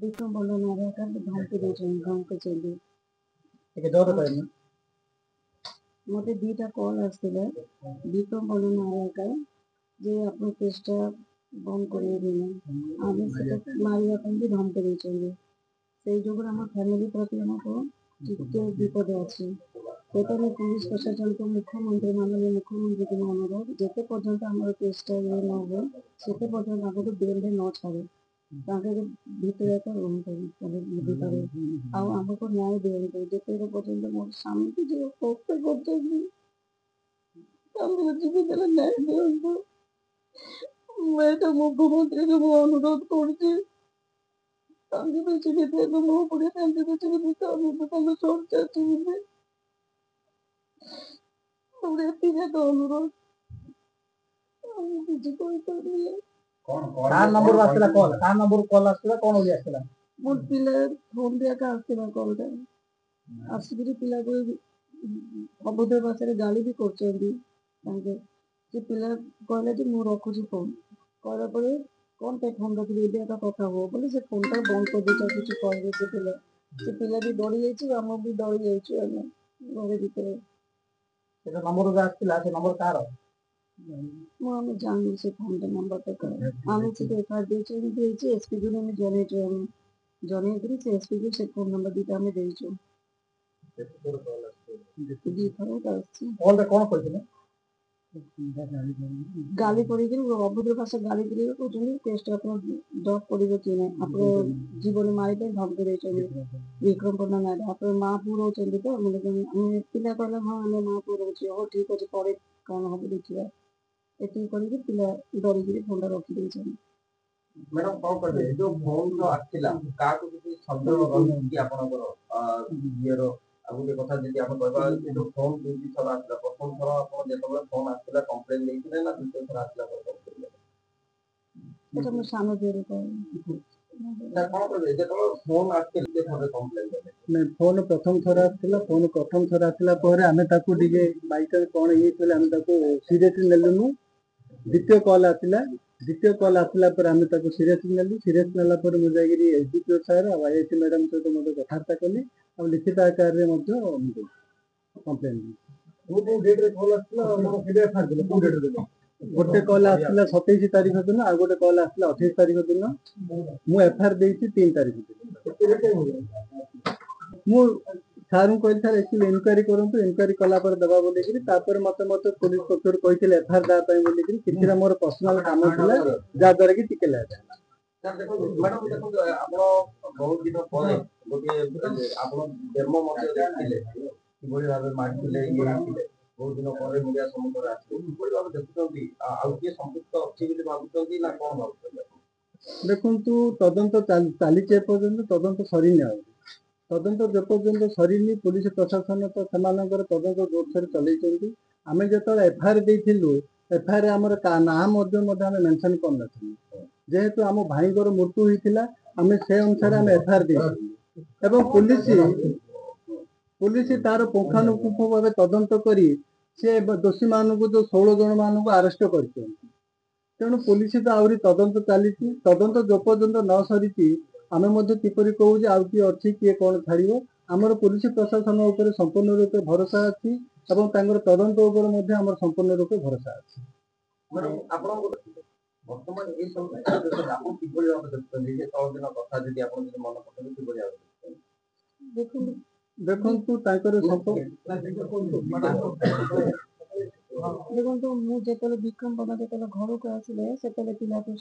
विक्रम बोलो नारायण धमकी ଦେଇଛନ୍ତି ଧମକେଇଛନ୍ତି। ଟିକେ ଜୋର କହିନି। ମୋତେ ଦୁଇଟା କଲ୍ ଆସିଥିଲା ବିକ୍ରମ ବୋलो ନାରାୟଣ ଯେ ଆପଣ କେସ୍ଟା ବନ୍ଦ କରିବେନି ଆମେ ସେଟା ମାରିବା ପାଇଁ ବି ଧମକି ଦେଇଛନ୍ତି। ସେଇ ଯୋଗୁଁ ଆମ ଫ୍ୟାମିଲି ପ୍ରତି ଆମକୁ ଟିକେ ବିପଦ ଅଛି। ସେଇଟା ଆମେ ପୁଲିସ ପ୍ରଶାସନକୁ ମୁଖ୍ୟମନ୍ତ୍ରୀ ମାନନୀୟ ମୁଖ୍ୟମନ୍ତ୍ରୀକୁ ଅନୁରୋଧ ଯେତେ ପର୍ଯ୍ୟନ୍ତ ଆମର କେସ୍ଟା ଇଏ ନ ହୁଏ ସେତେ ପର୍ଯ୍ୟନ୍ତ ଆମକୁ ବେଲ୍ରେ ନ ଛାଡ଼େ ତାଙ୍କେ ଭିତରେ ଏକ ରୁହନ୍ତୁ ଭିତରେ ଆଉ ଆମକୁ ନ୍ୟାୟ ଦିଅନ୍ତୁ। ଯେତେ ପର୍ଯ୍ୟନ୍ତ ମୋର ସ୍ୱାମୀକୁ ଯେଉଁ ହତ୍ୟା କରୁଛନ୍ତି ତାଙ୍କୁ ଜୀବିତରେ ନ୍ୟାୟ ଦିଅନ୍ତୁ। ମୁଁ ଏଇଟା ମୁଖ୍ୟମନ୍ତ୍ରୀକୁ ମୁଁ ଅନୁରୋଧ କରୁଛି ତାଙ୍କୁ ବି ଜୀବିତ ଏବେ ମୋ ପଡ଼ିଆ ତାଙ୍କୁ ବି ଜୀବିତ ଆମେ ତାଙ୍କୁ ସରକାର ଜୀବିତ ମୋର ଏତିକି ଏକ ଅନୁରୋଧ ଆମେ କିଛି କହିପାରିବେ। କାହା ନମ୍ବରରୁ ଆସିଥିଲା କଲ୍? କାହା ନମ୍ବରରୁ କଲ୍ ଆସିଥିଲା? କ'ଣ ବୋଲି ଆସିଥିଲା? ମୋ ପିଲା ଫୋନ୍ରେ ଏକା ଆସିଥିଲା କଲ୍ଟା ଆସିକିରି ପିଲାକୁ ଅଭଦ୍ର ଭାଷାରେ ଗାଳି ବି କରୁଛନ୍ତି ତାଙ୍କେ। ସେ ପିଲା କହିଲା ଯେ ମୁଁ ରଖୁଛି ଫୋନ୍ କହିଲା ପରେ କ'ଣ ପାଇଁ ଫୋନ୍ ରଖିବି ଏବେ ଏକା କଥା ହୁଅ ବୋଲି ସେ ଫୋନ୍ଟା ବନ୍ଦ କରିଦେଇଛି ଆଉ କିଛି କହିବେ ସେ ପିଲା ବି ଡରି ଯାଇଛି ଆମେ ବି ଡରି ଯାଇଛୁ ଆମେ ଘର ଭିତରେ। ସେଟା ନମ୍ବର ଯୋଉ ଆସିଥିଲା ସେ ନମ୍ବର କାହାର? ମୁଁ ଆମେ ଜାଣିନୁ ସେ ଫୋନ୍ଟା ନମ୍ବରଟା କାହାର। ଆମେ ସେଠି ଏଫଆଇଆର ଦେଇଛୁ ଦେଇଛି ଏସ୍ପିକୁ ଆମେ ଜଣେଇଛୁ ଆମେ ଜଣେଇକିରି ସେ ଏସ୍ପିକୁ ସେ ଫୋନ୍ ନମ୍ବର ଦୁଇଟା ଆମେ ଦେଇଛୁ। ଦୁଇଥର ଆସିଛି। କଲ୍ରେ କ'ଣ କହିଥିଲେ? ଗାଳି କରିକିରି ଅଭଦ୍ର ଭାଷା ଗାଳି କରିକି କହୁଛନ୍ତି କେସ୍ଟା ଆପଣ ଡ୍ରପ୍ କରିବେ କି ନାହିଁ ଆପଣ ଜୀବନ ମାରିବେ ଧମକି ଦେଇଛନ୍ତି ବିକ୍ରମ ପଣ୍ଡା ନାଁରେ ଆପଣ ମା ପୁଅ ରହୁଛନ୍ତି ତ ଆମେ ପିଲା କହିଲା ହଁ ଆମେ ମା ପୁଅ ରହୁଛୁ ହଉ ଠିକ୍ ଅଛି ପରେ କ'ଣ ହବ ଦେଖିବା ଏତିକି କରିକି ପିଲା ଡରିକିରି ଫୋନ୍ଟା ରଖିଦେଇଛନ୍ତି। ମ୍ୟାଡାମ କ'ଣ କହିବେ ଯୋଉ ଫୋନ୍ ଯୋଉ ଆସିଥିଲା କାହାକୁ କିଛି ସନ୍ଦେହ ରହିଛି କି ଆପଣଙ୍କର ଇଏର ଆଉ ଗୋଟେ କଥା ଯଦି ଆମେ କହିବା ଯୋଉ ଫୋନ୍ ଦୁଇ ଥର ଆସିଲା ପ୍ରଥମ ଥର ଆପଣ ଯେତେବେଳେ ଫୋନ୍ ଆସିଥିଲା କମ୍ପ୍ଲେନ୍ ଦେଇଥିଲେ ନା ଦ୍ୱିତୀୟ ଥର ଆସିଲା ପରେ କମ୍ପ୍ଲେନ୍ ସେଟା ମୁଁ ସାନ ଝିଅରେ କହିବି। କ'ଣ କହିବେ ଯେତେବେଳେ ଫୋନ୍ ଆସିଥିଲା ଦ୍ୱିତୀୟ ଥର କମ୍ପ୍ଲେନ୍ ଦେଲେ? ନାଇଁ ଫୋନ୍ ପ୍ରଥମ ଥର ଆସିଥିଲା। ଫୋନ୍ ପ୍ରଥମ ଥର ଆସିଲା ପରେ ଆମେ ତାକୁ ଟିକେ ବାଇଚାନ୍ସ କ'ଣ ହେଇଥିଲା ଆମେ ତାକୁ ସିରିୟସଲି ନେଲୁନୁ। ଦ୍ୱିତୀୟ କଲ୍ ଆସିଲା ପରେ ଆମେ ତାକୁ ସିରିୟସଲି ନେଲୁ। ସିରିୟସ୍ ନେଲା ପରେ ମୁଁ ଯାଇକିରି ଏସ୍ଡିପିଓ ସାର୍ ଆଉ ଆଇଆଇସି ମ୍ୟାଡ଼ାମ୍ ସହିତ ମଧ୍ୟ କଥାବାର୍ତ୍ତା କଲି ଆଉ ଲିଖିତ ଆକାରରେ ମଧ୍ୟ କମ୍ପ୍ଲେନ୍ କୋଉ ଡେଟ୍ରେ କଲ୍ ଆସିଥିଲା ଆପଣ କେବେ ଏଫଆଇଆର ଦେଲେ କୋଉ ଡେଟ୍ରେ ଦେଲେ? ଗୋଟେ କଲ୍ ଆସିଥିଲା 27 ତାରିଖ ଦିନ ଆଉ ଗୋଟେ କଲ୍ ଆସିଥିଲା 28 ତାରିଖ ଦିନ। ମୁଁ ଏଫଆଇଆର ଦେଇଛି 3 ତାରିଖ ଦିନ। ମୁଁ ସାର୍ଙ୍କୁ କହିଲି ସାର୍ ଏକ୍ଚୁଆଲି ଇନକ୍ୱାରି କରନ୍ତୁ ଇନକ୍ୱାରି କଲା ପରେ ଦେବା ବୋଲିକିରି ତାପରେ ମୋତେ ପୋଲିସ ପକ୍ଷରୁ କହିଥିଲେ ଏଫଆଇଆର ଦେବା ପାଇଁ ବୋଲିକିରି କିଛିଟା ମୋର ପର୍ସନାଲ କାମ ଥିଲା ଯାହାଦ୍ୱାରା କି ଟିକେ ଲେଟ୍ ହେଲା। ସାର୍ ଦେଖନ୍ତୁ ମ୍ୟାଡାମ ଦେଖନ୍ତୁ ଆପଣ ବହୁତ ଦିନ ପରେ ଗୋଟିଏ ଆପଣ ଡେମୋ ମଧ୍ୟ ଦେଖିଥିଲେ କିଭଳି ଭାବେ ମାରିଥିଲେ ଇଏ ହେଇଥିଲେ ବହୁତ ଦିନ ପରେ ମିଡିଆ ସମ୍ମୁଖରେ ଆସିଲେ କିଭଳି ଭାବେ ଦେଖୁଛନ୍ତି ଆଉ କିଏ ସମ୍ପୃକ୍ତ ଅଛି ବୋଲି ଭାବୁଛନ୍ତି ନା କ'ଣ ଭାବୁଛନ୍ତି? ଦେଖନ୍ତୁ ତଦନ୍ତ ଚାଲିଛି ଏପର୍ଯ୍ୟନ୍ତ ତଦନ୍ତ ସରିନି ଆଉ ତଦନ୍ତ ଯେପର୍ଯ୍ୟନ୍ତ ସରିନି ପୁଲିସ ପ୍ରଶାସନ ତ ସେମାନଙ୍କର ତଦନ୍ତ ଜୋରସୋରରେ ଚଲେଇଛନ୍ତି। ଆମେ ଯେତେବେଳେ ଏଫଆଇଆର ଦେଇଥିଲୁ ଏଫଆଇଆର ଆମର ନାଁ ମଧ୍ୟ ଆମେ ମେନସନ କରିନଥିଲୁ ଯେହେତୁ ଆମ ଭାଇଙ୍କର ମୃତ୍ୟୁ ହେଇଥିଲା ଆମେ ସେ ଅନୁସାରେ ଆମେ ଏଫଆଇଆର ଦେଇଥିଲୁ ଏବଂ ପୁଲିସ ତାର ପୁଙ୍ଖାନୁପୁଙ୍ଖ ଭାବେ ତଦନ୍ତ କରି ସେ ଦୋଷୀମାନଙ୍କୁ ଯୋଉ 16 ଜଣ ମାନଙ୍କୁ ଆରେଷ୍ଟ କରିଛନ୍ତି। ତେଣୁ ପୁଲିସ ତ ଆହୁରି ତଦନ୍ତ ଚାଲିଛି ତଦନ୍ତ ଯେପର୍ଯ୍ୟନ୍ତ ନ ସରିଛି ଆମେ ମଧ୍ୟ କିପରି କହୁ ଯେ ଆଉ କିଏ ଅଛି କିଏ କ'ଣ ଛାଡ଼ିବ। ଆମର ପୁଲିସ ପ୍ରଶାସନ ଉପରେ ସମ୍ପୂର୍ଣ୍ଣ ରୂପେ ଭରସା ଅଛି ଏବଂ ତାଙ୍କର ତଦନ୍ତ ଉପରେ ମଧ୍ୟ ଆମର ସମ୍ପୂର୍ଣ୍ଣ ରୂପେ ଭରସା ଅଛି। ଆପଣଙ୍କ ବର୍ତ୍ତମାନ ଏଇ ସମୟ ଆପଣ କିଭଳି ଭାବେ ଦେଖୁଛନ୍ତି ଯେ ତଳ ଦିନ କଥା ଯଦି ଆପଣ ଯଦି ମନେ ପକେଇବେ କିଭଳି ଭାବେ ଦେଖନ୍ତୁ ତାଙ୍କର ଦେଖନ୍ତୁ ମୁଁ ଯେତେବେଳେ ବିକ୍ରମ ପଣ୍ଡା ଯେତେବେଳେ ଘରକୁ ଆସିଲେ ସେତେବେଳେ ପିଲାକୁ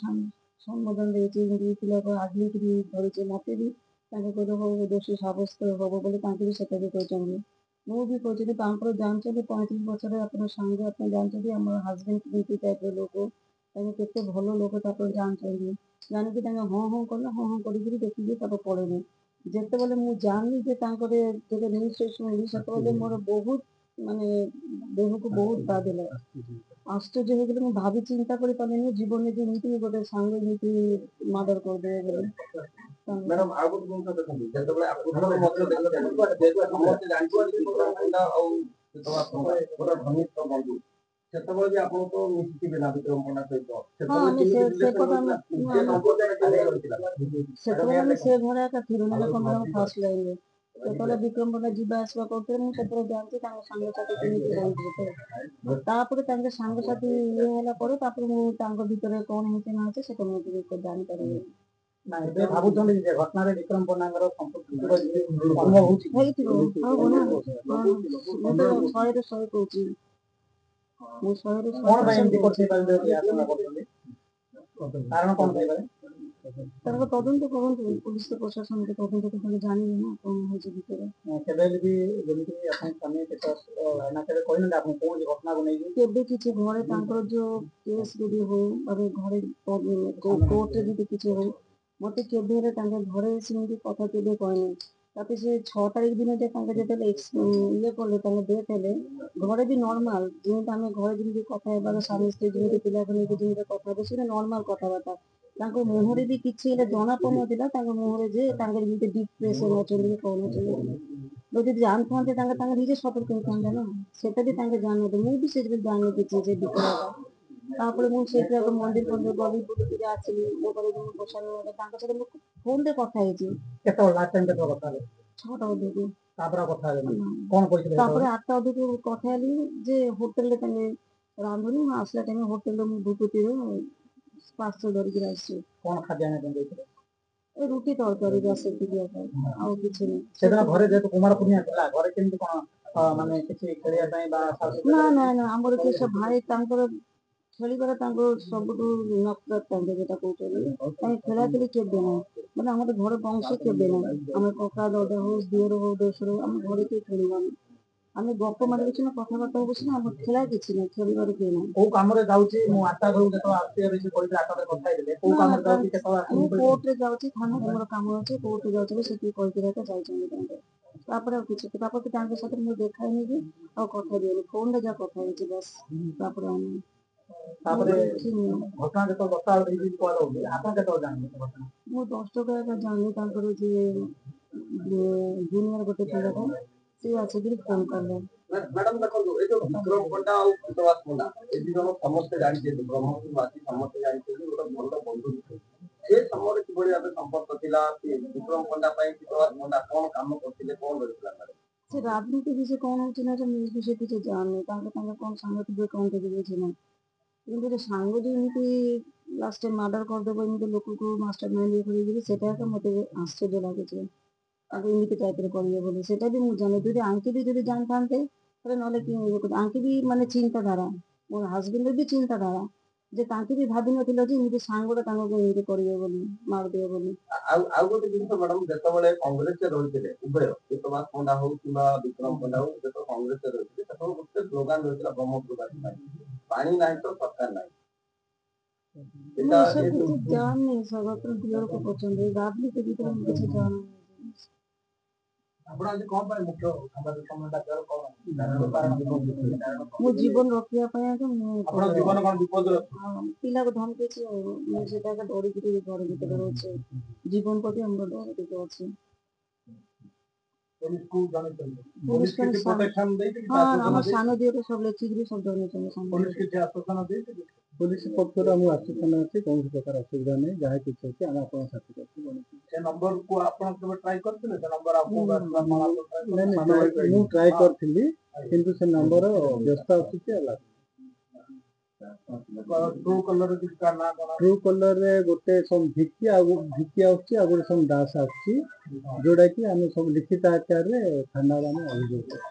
ସମ୍ବୋଧନ ଦେଇଛି ପିଲାକୁ ଆଡମିଟ୍ ବି ଧରିଛି ମୋତେ ବି ତାଙ୍କ କହିଲେ ଦୋଷୀ ସାବ୍ୟସ୍ତ ହବ ବୋଲି ତାଙ୍କୁ ବି ସେଟା ବି କହିଛନ୍ତି। ମୁଁ ବି କହୁଛି ତାଙ୍କର ଜାଣିଛନ୍ତି 35 ବର୍ଷରେ ଆପଣ ସାଙ୍ଗ ଆପଣ ଜାଣିଛନ୍ତି ଆମର ହଜବେଣ୍ଡ କେମିତି ଟାଇପ୍ର ଲୋକ ତାଙ୍କୁ କେତେ ଭଲ ଲୋକ ତାକୁ ଜାଣିଛନ୍ତି ଜାଣିକି ତାଙ୍କ ହଁ ହଁ କଲେ ହଁ ହଁ କରିକିରି ଦେଖିକି ତାକୁ ପଳେଇଲେ। ଯେତେବେଳେ ମୁଁ ଜାଣିଲି ଯେ ତାଙ୍କର ଯେତେ ନ୍ୟୁଜ୍ ଶୁଣିଲି ସେତେବେଳେ ମୋର ବହୁତ ମାନେ ଦେହକୁ ବହୁତ ବାଧିଲା ଆଶ୍ଚର୍ଯ୍ୟ ହେଇଗଲି। ମୁଁ ଭାବି ଚିନ୍ତା କରିପାରିଲିନି ଜୀବନରେ ଯେ ଏମିତି ଗୋଟେ ସାଙ୍ଗ ଏମିତି ମର୍ଡର କରିଦେବେ ବୋଲି। ମ୍ୟାଡାମ ଆଉ ଗୋଟେ ଜିନିଷ ଦେଖନ୍ତୁ ଯେତେବେଳେ ଆପଣଙ୍କର ମଧ୍ୟ ସମସ୍ତେ ଜାଣିଛନ୍ତି ବିକ୍ରମ ପଣ୍ଡା ଆଉ ଗୋଟେ ଘନିଷ୍ଠ ବନ୍ଧୁ ସେତେବେଳେ ବି ଆପଣ ତ ମିଶିଥିବେ ନା ବିକ୍ରମ ପଣ୍ଡା ସହିତ ହଁ ଆମେ ସେ କଥା ଆମେ ସେତେବେଳେ ଆମେ ସେ ଘରେ ଏକା ଥିଲୁ ନା କଣ ଫାଷ୍ଟ ଲାଇନରେ ଯେତେବେଳେ ବିକ୍ରମ ପଣ୍ଡା ଯିବା ଆସିବା କରୁଥିଲେ ମୁଁ ସେତେବେଳେ ଜାଣିଛି ତାଙ୍କ ସାଙ୍ଗସାଥି କେମିତି ରହୁଥିଲେ ତାପରେ ତାଙ୍କ ସାଙ୍ଗସାଥି ଇଏ ହେଲା ପରେ ତାପରେ ମୁଁ ତାଙ୍କ ଭିତରେ କଣ ହେଇଛି ନ ହେଇଛି ସେଟା ମୁଁ ଟିକେ ଜାଣିପାରିବି। ଏବେ ଭାବୁଛନ୍ତି ଯେ ଘଟଣାରେ ବିକ୍ରମ ପଣ୍ଡାଙ୍କର ସମ୍ପୃକ୍ତି ହେଇଥିବ ହବ ନା ମୁଁ ତ 100ରୁ 100 କହୁଛି ମୁଁ 100ରୁ 100% କହୁଛି। କାରଣ କଣ କହିପାରିବେ? ତାଙ୍କ ତଦନ୍ତ କରନ୍ତୁ ପୁଲିସ ପ୍ରଶାସନ ତଦନ୍ତ ତାହେଲେ ଜାଣିବେ ନା କଣ ହେଇଛି ଭିତରେ। କେବେ ବି ଯେମିତି ଆପଣ ସ୍ୱାମୀ କେବେ କହିନାହାନ୍ତି ଆପଣ କୌଣସି ଘଟଣାକୁ ନେଇକି କେବେ କିଛି ଘରେ ତାଙ୍କର ଯୋଉ କେସ୍ ଯଦି ହଉ ଘରେ କୋର୍ଟରେ ଯଦି କିଛି ହଉ ମତେ କେବେ ହେଲେ ତାଙ୍କ ଘରେ ସେମିତି କଥା କେବେ କହିନି ତାପରେ ସେ 6 ତାରିଖ ଦିନ ଯେ ତାଙ୍କ ଯେତେବେଳେ ଇଏ କଲେ ତାଙ୍କ ଡେଥ୍ ହେଲେ ଘରେ ବି ନର୍ମାଲ ଯେମିତି ଆମେ ଘରେ ଯେମିତି କଥା ହେବାର ସ୍ୱାମୀ ସ୍ତ୍ରୀ ଯେମିତି ପିଲାକୁ ନେଇକି ଯେମିତି କଥା ହେବେ ସେଇଟା ନର୍ମାଲ କଥାବାର୍ତ୍ତା ତାଙ୍କ ମୁହଁରେ ବି କିଛି ହେଲେ ଜଣା ପଡୁନଥିଲା ତାଙ୍କ ମୁହଁରେ ଯେ ତାଙ୍କର ଯେମିତି ଡିପ୍ରେସନ ଅଛନ୍ତି କହୁନଥିଲେ ଯଦି ଜାଣିଥାନ୍ତେ ତାଙ୍କ ନିଜେ ସତର୍କ ହେଇଥାନ୍ତେ ନା ସେଟା ବି ତାଙ୍କେ ଜାଣିନଥିଲେ ମୁଁ ବି ସେଥିରେ ଜାଣି କିଛି ଯେ ବିକଳଟା ତାପରେ ମୁଁ ସେଇଠି ମନ୍ଦିର ଗଲି ବୁଲିକିରି ଆସିଲି ମୋ ଘରେ ତାଙ୍କ ସହିତ ମୁଁ ଫୋନରେ କଥା ହେଇଛି କେତେବେଳେ ଲାଷ୍ଟ ଟାଇମ୍ କେତେବେଳେ କଥା ହେଲେ 6ଟା ଅଧକୁ ତାପରେ କଥା ହେଲେ କଣ କହିଥିଲେ ତାପରେ 8ଟା ଅଧକୁ କଥା ହେଲି ଯେ ହୋଟେଲରେ ତାଙ୍କେ ରାନ୍ଧୁନି ମୁଁ ଆସିଲା ଟାଇମ ହୋଟେଲରେ ମୁଁ ଧୁପୁତିରେ ପାର୍ସଲ ଧରିକିରି ଆସିଛି କଣ ଖାଦ୍ୟ ଆଣିବା ପାଇଁ ଯାଇଥିଲେ? ଏ ରୁଟି ତରକାରୀ ବାସ୍ ସେତିକି ଏକା ଆଉ କିଛି ନାହିଁ ସେଦିନ ଘରେ ଯେହେତୁ କୁମାର ପୂର୍ଣ୍ଣିମା ଥିଲା ଘରେ କେମିତି କଣ ମାନେ କିଛି ଖେଳିବା ପାଇଁ ବା ନା ଆମର କି ସେ ଭାଇ ତାଙ୍କର ଖେଳିବାର ତାଙ୍କ ସବୁଠୁ ନଫରତ ତାଙ୍କେ ଯେଟା କହୁଛନ୍ତି ତାଙ୍କେ ଖେଳାଖେଳି କେବେ ନାହିଁ ମାନେ ଆମର ଘର ବଂଶ କେବେ ନାହିଁ ଆମର କକା ଦଦା ହଉ ଦିଅର ହଉ ଦେଶର ହଉ ଆମ ଘରେ କେହି ଖେଳିବାନି ଆମେ ଗପ ମାରିବୁ ସିନା କଥାବାର୍ତ୍ତା ହବୁ ସିନା ଆମର ଖେଳା କିଛି ନାହିଁ ଖେଳିବାର କେହି ନାହିଁ। କୋଉ କାମରେ ଯାଉଛି ମୁଁ ଆଠଟା ଘରକୁ ଯେତେବେଳେ ଆସିବେ ସେ କହିଥିଲେ 8ଟାରେ କଥା ହେଇଥିଲେ କୋଉ କାମରେ ଯାଉଛି କେତେବେଳେ ମୁଁ କୋର୍ଟରେ ଯାଉଛି ଥାନାରେ ମୋର କାମ ଅଛି କୋର୍ଟରେ ଯାଉଛି ସେଠିକି କହିକିରି ଯାଇଛନ୍ତି ତାଙ୍କେ ତାପରେ ଆଉ କିଛି ତାପରେ ତାଙ୍କ ସାଥିରେ ମୁଁ ଦେଖା ହେଇନି କି ଆଉ କଥା ବି ହେଇନି ଫୋନରେ ଯାହା କଥା ହେଇଛି ବାସ୍ ତାପରେ ଆମେ ତାପରେ ଘଟଣା ଯେତେବେଳେ 10ଟା ବେଳେ ହେଇଛି କୁହାଯାଉଛି ଆପଣ କେତେବେଳେ ଜାଣିଲେ ଘଟଣା? ମୁଁ 10 ଟଙ୍କା ଜାଣିଲି ତାଙ୍କର ଯିଏ ଜୁନିୟର ଗୋଟେ ପିଲାଟା ସିଏ ଆସିକିରି ଫୋନ କଲେ। ମ୍ୟାଡାମ ଦେଖନ୍ତୁ ଏ ଯୋଉ ବିକ୍ରମ ପଣ୍ଡା ଆଉ କୃତବାସ ପଣ୍ଡା ଏ ଦି ଜଣ ସମସ୍ତେ ଜାଣିଛନ୍ତି ବ୍ରହ୍ମପୁରବାସୀ ସମସ୍ତେ ଜାଣିଛନ୍ତି ଗୋଟେ ଭଲ ବନ୍ଧୁ ସେ ସମୟରେ କିଭଳି ଭାବେ ସମ୍ପର୍କ ଥିଲା ବିକ୍ରମ ପଣ୍ଡା ପାଇଁ କୃତବାସ ପଣ୍ଡା କଣ କାମ କରୁଥିଲେ କଣ ରହିଥିଲା? ସେ ରାଜନୀତି ବିଷୟ କଣ ହଉଛି ନା ମୁଁ ଏ ବିଷୟ କିଛି ଜାଣିନି ତାଙ୍କ କଣ ସାଙ୍ଗ ଥିବେ କଣ ଥିବେ କିଛି ନାହିଁ କିନ୍ତୁ ଗୋଟେ ସାଙ୍ଗ ଯୋଉ ଏମିତି ଲାଷ୍ଟ ମର୍ଡର କରିଦେବ ଏମିତି ଲୋକକୁ ମାଷ୍ଟର ମାଇଣ୍ଡ କରିକିରି ସେଟା ତ ମତେ ଆଶ୍ଚର୍ଯ୍ୟ ଲାଗୁଛି। ତାକୁ ଏମିତି ଟାଇପର କରିବେ ବୋଲି ସେଇଟା ବି ମୁଁ ଜାଣିନି ଯଦି ଆଙ୍କେ ବି ଯଦି ଜାଣିଥାନ୍ତେ ତାହେଲେ ନହେଲେ ଆଙ୍କେ ବି ମାନେ ଚିନ୍ତାଧାରା ମୋ ହଜବେଣ୍ଡର ବି ଚିନ୍ତାଧାରା ଯେ ତାଙ୍କେ ବି ଭାବିନଥିଲେ ଯେ ଏମିତି ସାଙ୍ଗଟା ତାଙ୍କୁ ଏମିତି କରିବେ ବୋଲି ମାରିଦେବେ ବୋଲି। ଆଉ ଗୋଟେ ଜିନିଷ ମ୍ୟାଡାମ ଯେତେବେଳେ କଂଗ୍ରେସରେ ରହିଥିଲେ ଉଭୟ କୃତବାସ ପଣ୍ଡା ହଉ କିମ୍ବା ବିକ୍ରମ ପଣ୍ଡା ହଉ ଯେତେବେଳେ କଂଗ୍ରେସରେ ରହିଥିଲେ ସେତେବେଳେ ଗୋଟେ ସ୍ଲୋଗାନ ରହିଥିଲା ବ୍ରହ୍ମପୁରବାସୀ ପାଇଁ ପାଣି ନାହିଁ ତ ସରକାର ନାହିଁ। ମୁଁ ଏସବୁ କିଛି ଜାଣିନି ସର୍ବତ୍ର ଦିଅରକୁ ପଚାରିଲେ ରାଜନୀତି ଭିତରେ ମୁଁ କିଛି ଜାଣିନି। ଆପଣ ଆଜି କଣ ପାଇଁ ମୁଖ୍ୟ ସାମ୍ବାଦିକ ସମ୍ମିଳନୀ ଡାକିବାର ମୋ ଜୀବନ ରଖିବା ପାଇଁ ଆଗ ମୁଁ ଆପଣଙ୍କ ଜୀବନ କଣ ବିପଦରେ ଅଛି? ପିଲାକୁ ଧମକେଇଛି ଆଉ ମୁଁ ସେଟା ଡରିକିରି ଘର ଭିତରେ ରହୁଛି ଜୀବନ ପ୍ରତି ଆମର ଡର ଟିକେ ଅଛି। ପୋଲିସକୁ ଜଣେଇଛନ୍ତି? ପୋଲିସ କିଛି ପ୍ରୋଟେକ୍ସନ ଦେଇଛି ହଁ ଆମ ସାନ ଦିଅର ସବୁ ଲେଖିକିରି ସବୁ ଜଣେଇଛନ୍ତି। ପୋଲିସ କିଛି ଆଶ୍ୱାସନା ଦେଇଛି? ପୋଲିସ ପକ୍ଷରୁ ଆମକୁ ଆଶ୍ୱାସନା ଅଛି କୌଣସି ପ୍ରକାର ଅସୁବିଧା ନାହିଁ ଯାହା କିଛି ଅଛି ଆମେ ଆପଣଙ୍କ ସାଥିରେ ଅଛୁ। ସେ ନମ୍ବରକୁ ଆପଣ କେବେ ଟ୍ରାଏ କରିଥିଲେ ସେ ନମ୍ବର ମୁଁ ଟ୍ରାଏ କରିଥିଲି କିନ୍ତୁ ସେ ନମ୍ବର ବ୍ୟସ୍ତ ଆସୁଛି ହେଲା। ଟ୍ରୁ କଲରରେ ଗୋଟେ ଭିକି ଆସୁଛି ଆଉ ଗୋଟେ ଦାସ ଆସୁଛି ଯୋଉଟା କି ଆମେ ସବୁ ଲିଖିତ ଆକାରରେ ଥାନାରେ ଆମେ ଅଭିଯୋଗ କରୁଛୁ।